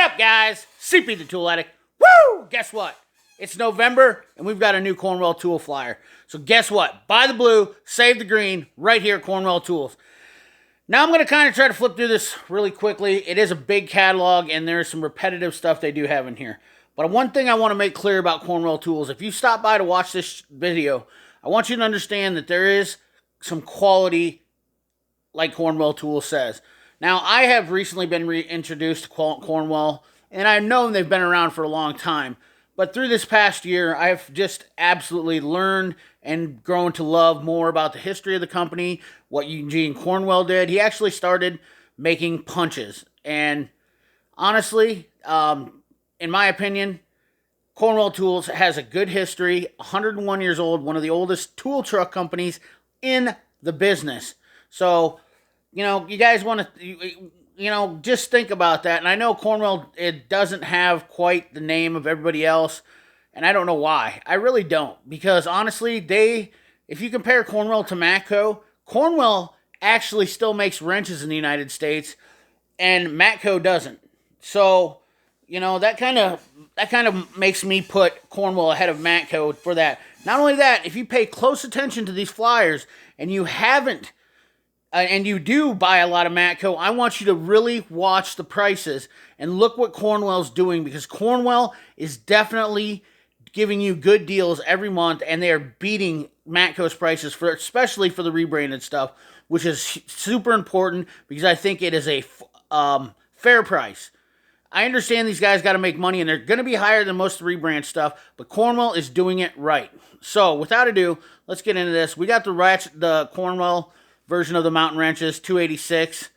up, guys? CP the Tool Addict. Woo! Guess what? It's November, and we've got a new Cornwell tool flyer. So guess what? Buy the blue, save the green, right here at Cornwell Tools. Now I'm going to kind of try to flip through this really quickly. It is a big catalog, and there's some repetitive stuff they do have in here. But one thing I want to make clear about Cornwell Tools, if you stop by to watch this video, I want you to understand that there is some quality like Cornwell Tools says. Now, I have recently been reintroduced to Cornwell, and I've known they've been around for a long time. But through this past year, I've just absolutely learned and grown to love more about the history of the company, what Eugene Cornwell did. He actually started making punches. And honestly, in my opinion, Cornwell Tools has a good history, 101 years old, one of the oldest tool truck companies in the business. So, you know, you guys want to, just think about that. And I know Cornwell, it doesn't have quite the name of everybody else. And I don't know why. I really don't. Because honestly, if you compare Cornwell to Matco, Cornwell actually still makes wrenches in the United States. And Matco doesn't. So, that kind of makes me put Cornwell ahead of Matco for that. Not only that, if you pay close attention to these flyers and you haven't, and you do buy a lot of Matco, I want you to really watch the prices and look what Cornwell's doing, because Cornwell is definitely giving you good deals every month, and they are beating Matco's prices, especially for the rebranded stuff, which is super important because I think it is a fair price. I understand these guys got to make money, and they're going to be higher than most of the rebrand stuff, but Cornwell is doing it right. So, without ado, let's get into this. We got the Cornwell version of the mountain wrenches, $286.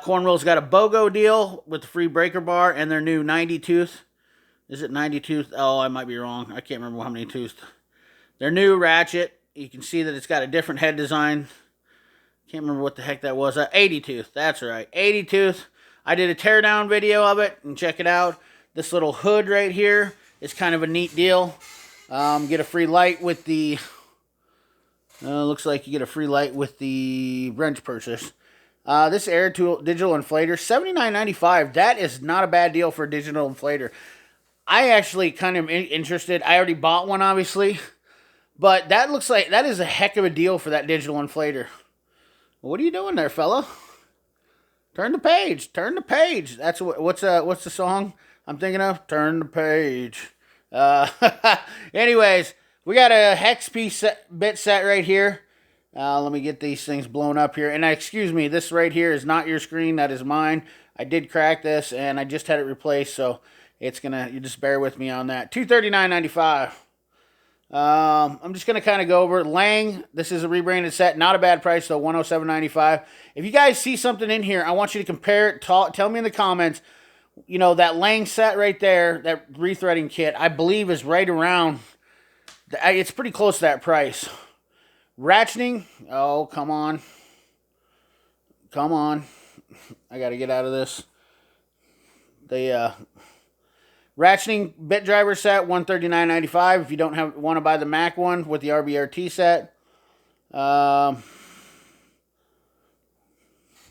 Cornwell's got a BOGO deal with the free breaker bar and their new 90 tooth. Is it 90 tooth? Oh, I might be wrong. I can't remember how many tooth. Their new Ratchet. You can see that it's got a different head design. Can't remember what the heck that was. 80 tooth. That's right. 80 tooth. I did a teardown video of it, and check it out. This little hood right here is kind of a neat deal. Get a free light with the... looks like you get a free light with the wrench purchase. This Air Tool digital inflator, $79.95. That is not a bad deal for a digital inflator. I actually kind of interested. I already bought one, obviously. But that looks like that is a heck of a deal for that digital inflator. What are you doing there, fella? Turn the page. Turn the page. That's what's the song I'm thinking of? Turn the page. Anyways, we got a hex piece bit set right here. Let me get these things blown up here. And excuse me, this right here is not your screen. That is mine. I did crack this, and I just had it replaced, so it's gonna. You just bear with me on that. $239.95. I'm just going to kind of go over Lang. This is a rebranded set. Not a bad price, though. $107.95. If you guys see something in here, I want you to compare it. Tell me in the comments. That Lang set right there, that rethreading kit, I believe is right around... It's pretty close to that price. Ratcheting. Oh, come on. Come on. I got to get out of this. The... Ratcheting bit driver set, $139.95. If you don't want to buy the Mac one with the RBRT set.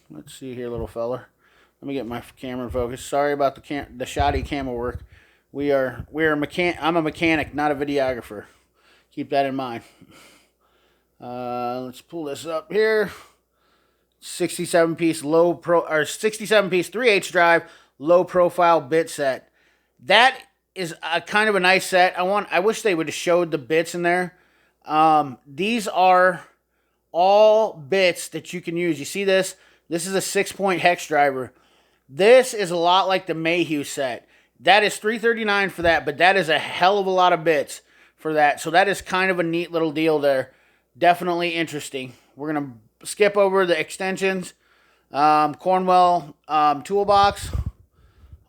Let's see here, little fella. Let me get my camera focused. Sorry about the shoddy camera work. I'm a mechanic, not a videographer. Keep that in mind. Let's pull this up here. 67-piece 67-piece 3/8 drive, low profile bit set. That is a kind of a nice set. I wish they would have showed the bits in there. These are all bits that you can use. You see this? This is a 6-point hex driver. This is a lot like the Mayhew set. That is $339 for that, but that is a hell of a lot of bits for that. So that is kind of a neat little deal there. Definitely interesting. We're going to skip over the extensions. Cornwell Toolbox.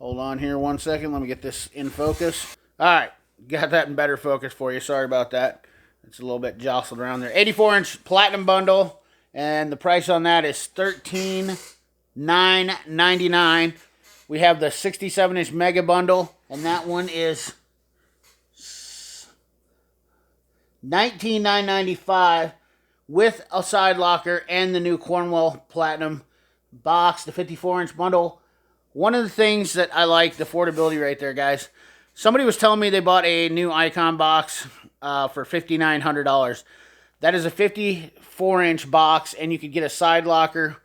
Hold on here 1 second. Let me get this in focus. All right. Got that in better focus for you. Sorry about that. It's a little bit jostled around there. 84-inch platinum bundle. And the price on that is $13,999. We have the 67-inch mega bundle. And that one is $19,995 with a side locker and the new Cornwell Platinum box. The 54-inch bundle One of the things that I like, the affordability right there, guys. Somebody was telling me they bought a new Icon box for $5,900. That is a 54-inch box, and you could get a side locker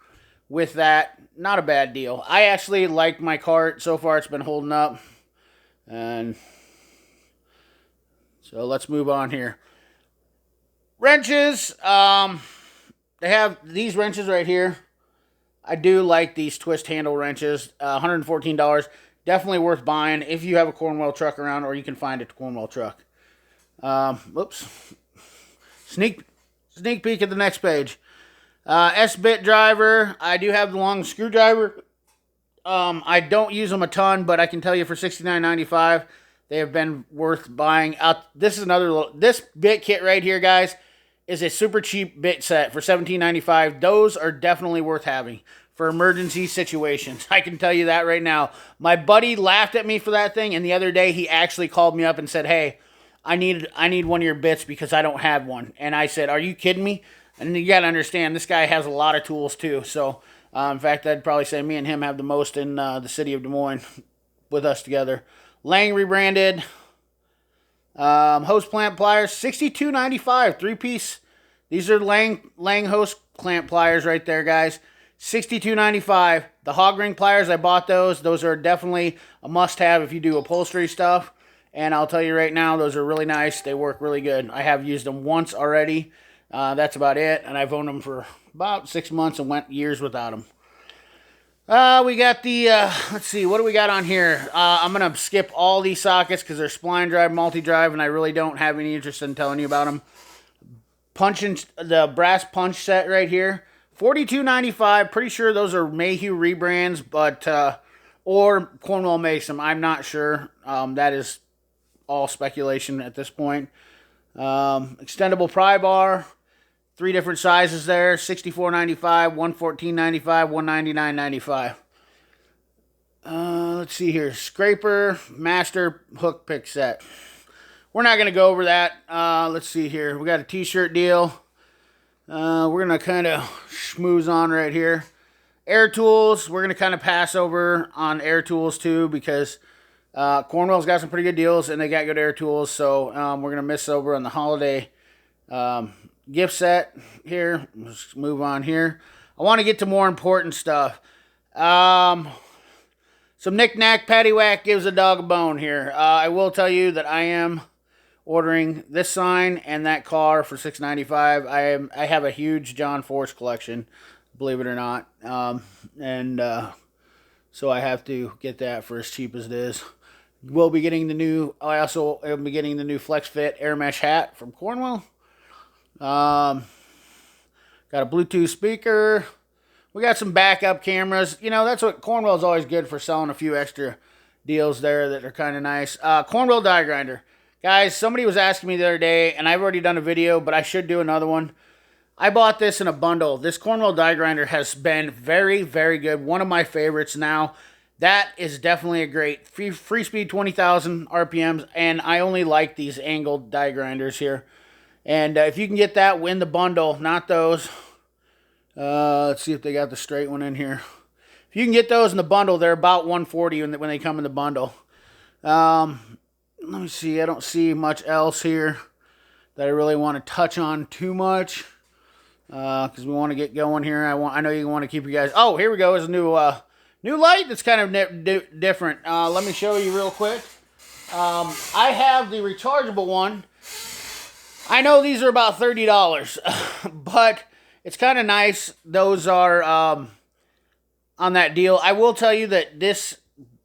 with that. Not a bad deal. I actually like my cart. So far, it's been holding up. And so let's move on here. Wrenches. They have these wrenches right here. I do like these twist handle wrenches. $114. Definitely worth buying if you have a Cornwell truck around, or you can find a Cornwell truck. Whoops. Sneak peek at the next page. S-bit driver. I do have the long screwdriver. I don't use them a ton, but I can tell you for $69.95, they have been worth buying. This is this bit kit right here, guys, is a super cheap bit set for $17.95. Those are definitely worth having for emergency situations. I can tell you that right now. My buddy laughed at me for that thing, and the other day he actually called me up and said, hey, I need one of your bits because I don't have one. And I said, are you kidding me? And you got to understand, this guy has a lot of tools too. So, in fact, I'd probably say me and him have the most in the city of Des Moines with us together. Lang rebranded. Hose clamp pliers, $62.95, 3-piece. These are Lang hose clamp pliers right there, guys. $62.95. The hog ring pliers, I bought those. Those are definitely a must-have if you do upholstery stuff. And I'll tell you right now, those are really nice. They work really good. I have used them once already. That's about it. And I've owned them for about 6 months and went years without them. We got the, let's see, what do we got on here? I'm going to skip all these sockets because they're spline drive, multi-drive, and I really don't have any interest in telling you about them. The brass punch set right here, $42.95. Pretty sure those are Mayhew rebrands, but, or Cornwell makes them. I'm not sure. That is all speculation at this point. Extendable pry bar. 3 different sizes there, $64.95, $114.95, $199.95. Let's see here. Scraper Master Hook Pick Set. We're not going to go over that. Let's see here. We got a t-shirt deal. We're going to kind of schmooze on right here. Air Tools. We're going to kind of pass over on Air Tools too because Cornwell's got some pretty good deals and they got good Air Tools. So we're going to miss over on the holiday gift set here. Let's move on here. I want to get to more important stuff. Some knick-knack, paddywhack gives a dog a bone here. I will tell you that I am ordering this sign and that car for $6.95. I have a huge John Force collection, believe it or not. So I have to get that for as cheap as it is. We'll be getting the new, I also will be getting the new Flex Fit Air Mesh hat from Cornwell. Got a Bluetooth speaker. We got some backup cameras. You know, that's what Cornwell's always good for, selling a few extra deals there that are kind of nice. Cornwell die grinder. Guys, somebody was asking me the other day, and I've already done a video, but I should do another one. I bought this in a bundle. This Cornwell die grinder has been very, very good. One of my favorites now. That is definitely a great free speed, 20,000 RPMs, and I only like these angled die grinders here. And if you can get that, win the bundle, not those. Let's see if they got the straight one in here. If you can get those in the bundle, they're about $140 when they come in the bundle. Let me see. I don't see much else here that I really want to touch on too much because we want to get going here. I know you want to keep you guys. Oh, here we go. Is a new light that's kind of different. Let me show you real quick. I have the rechargeable one. I know these are about $30, but it's kind of nice. Those are on that deal. I will tell you that this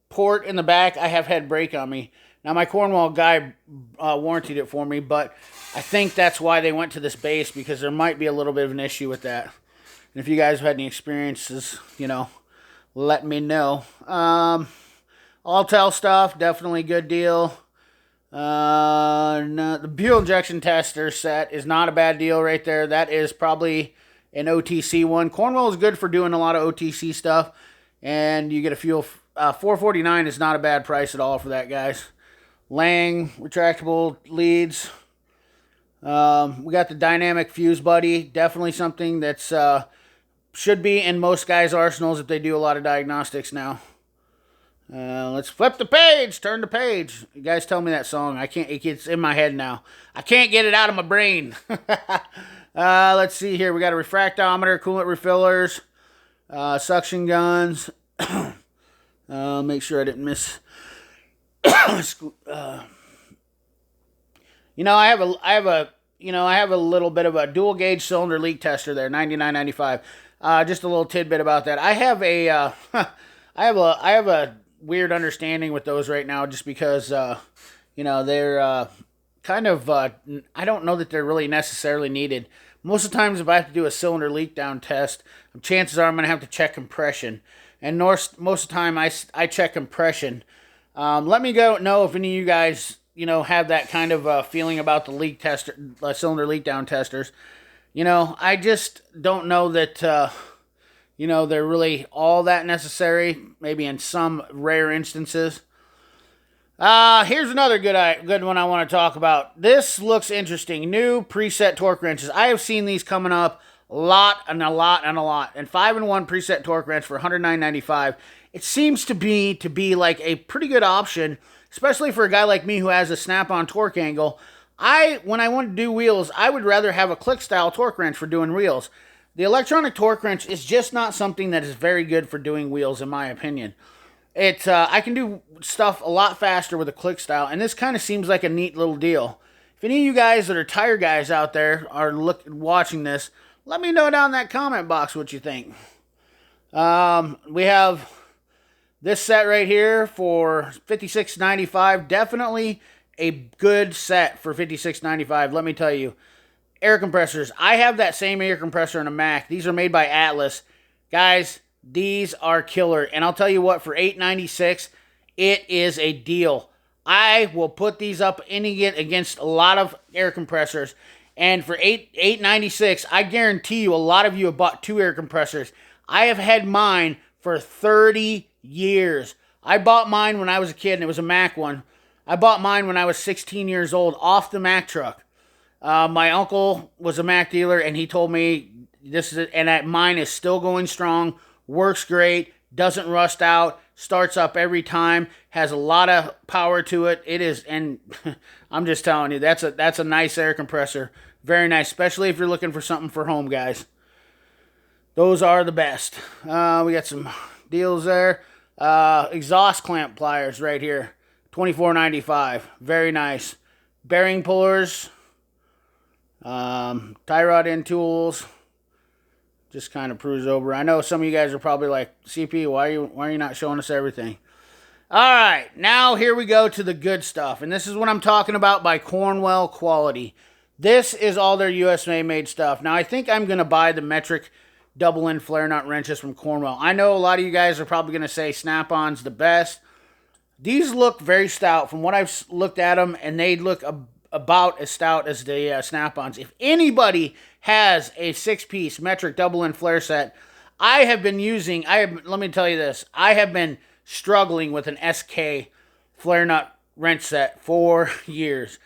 port in the back, I have had break on me. Now, my Cornwell guy warrantied it for me, but I think that's why they went to this base, because there might be a little bit of an issue with that. And if you guys have had any experiences, you know, let me know. All-tel stuff, definitely good deal. No, the fuel injection tester set is not a bad deal right there. That is probably an OTC one. Cornwell is good for doing a lot of OTC stuff, and you get a fuel. $4.49 is not a bad price at all for that, guys. Lang retractable leads. We got the dynamic fuse buddy. Definitely something that's should be in most guys' arsenals if they do a lot of diagnostics now. Let's flip the page. Turn the page. You guys tell me that song. I can't. It's in my head now. I can't get it out of my brain. Let's see here. We got a refractometer, coolant refillers, suction guns. Make sure I didn't miss. I have a little bit of a dual gauge cylinder leak tester there, 99.95. Just a little tidbit about that. I have a I have a weird understanding with those right now, just because they're kind of I don't know that they're really necessarily needed. Most of the times, if I have to do a cylinder leak down test, chances are I'm going to have to check compression. And most of the time, I check compression. Let me know if any of you guys have that kind of feeling about the leak tester, cylinder leak down testers. I just don't know that they're really all that necessary. Maybe in some rare instances. Here's another good one I want to talk about. This looks interesting. New preset torque wrenches. I have seen these coming up a lot. And 5-in-1 preset torque wrench for $109.95. It seems to be like a pretty good option, especially for a guy like me who has a snap-on torque angle. When I want to do wheels, I would rather have a click-style torque wrench for doing wheels. The electronic torque wrench is just not something that is very good for doing wheels, in my opinion. I can do stuff a lot faster with a click style, and this kind of seems like a neat little deal. If any of you guys that are tire guys out there are watching this, let me know down in that comment box what you think. We have this set right here for $56.95. Definitely a good set for $56.95. Let me tell you. Air compressors. I have that same air compressor in a Mac. These are made by Atlas. Guys, these are killer. And I'll tell you what, for $8.96, it is a deal. I will put these up against a lot of air compressors. And for $8.96, I guarantee you a lot of you have bought 2 air compressors. I have had mine for 30 years. I bought mine when I was a kid, and it was a Mac one. I bought mine when I was 16 years old off the Mac truck. My uncle was a Mac dealer, and he told me mine is still going strong, works great, doesn't rust out, starts up every time, has a lot of power to it. It is, and I'm just telling you, that's a nice air compressor. Very nice, especially if you're looking for something for home, guys. Those are the best. We got some deals there. Exhaust clamp pliers right here, $24.95. Very nice. Bearing pullers. Tie rod end tools. Just kind of cruise over. I know some of you guys are probably like, CP, why are you not showing us everything? All right, now here we go to the good stuff. And this is what I'm talking about by Cornwell quality. This is all their USA made stuff. Now, I think I'm going to buy the metric double-end flare nut wrenches from Cornwell. I know a lot of you guys are probably going to say Snap-on's the best. These look very stout from what I've looked at them, and they look about as stout as the Snap-ons. If anybody has a 6-piece metric double-end flare set, let me tell you this, I have been struggling with an SK flare nut wrench set for years.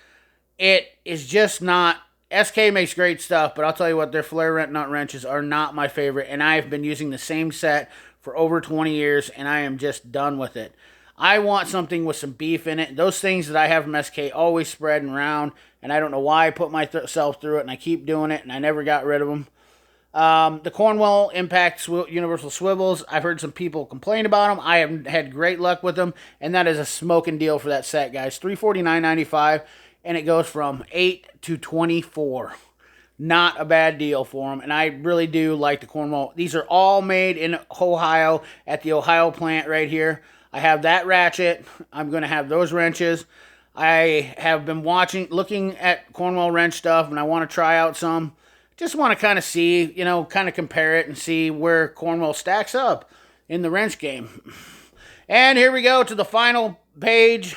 It is just not, SK makes great stuff, but I'll tell you what, their flare nut wrenches are not my favorite, and I have been using the same set for over 20 years, and I am just done with it. I want something with some beef in it. Those things that I have from SK always spread and round, and I don't know why I put myself through it, and I keep doing it, and I never got rid of them. The Cornwell Impact Universal Swivels, I've heard some people complain about them. I have had great luck with them, and that is a smoking deal for that set, guys. $349.95, and it goes from 8 to 24. Not a bad deal for them, and I really do like the Cornwell. These are all made in Ohio at the Ohio plant right here. I have that ratchet. I'm going to have those wrenches. I have been looking at Cornwell wrench stuff, and I want to try out some. Just want to kind of see, kind of compare it and see where Cornwell stacks up in the wrench game. And here we go to the final page,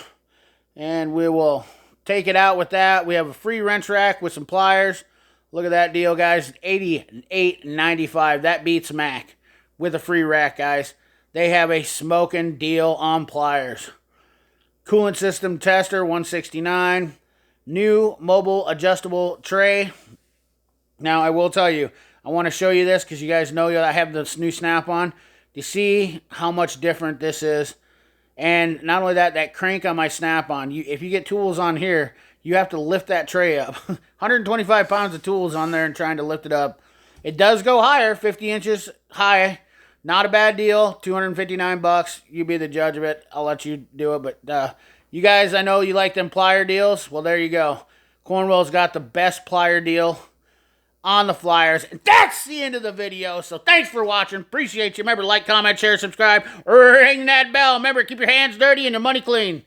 and we will take it out with that. We have a free wrench rack with some pliers. Look at that deal, guys. $88.95. That beats Mac with a free rack, guys. They have a smoking deal on pliers. Coolant system tester, $169. New mobile adjustable tray. Now, I will tell you, I want to show you this because you guys know that I have this new Snap-on. Do you see how much different this is? And not only that, that crank on my Snap-on, if you get tools on here, you have to lift that tray up. 125 pounds of tools on there and trying to lift it up. It does go higher, 50 inches high. Not a bad deal, $259. You be the judge of it. I'll let you do it. But you guys, I know you like them plier deals. Well, there you go. Cornwell's got the best plier deal on the flyers. And that's the end of the video. So thanks for watching. Appreciate you. Remember, like, comment, share, subscribe. Ring that bell. Remember, keep your hands dirty and your money clean.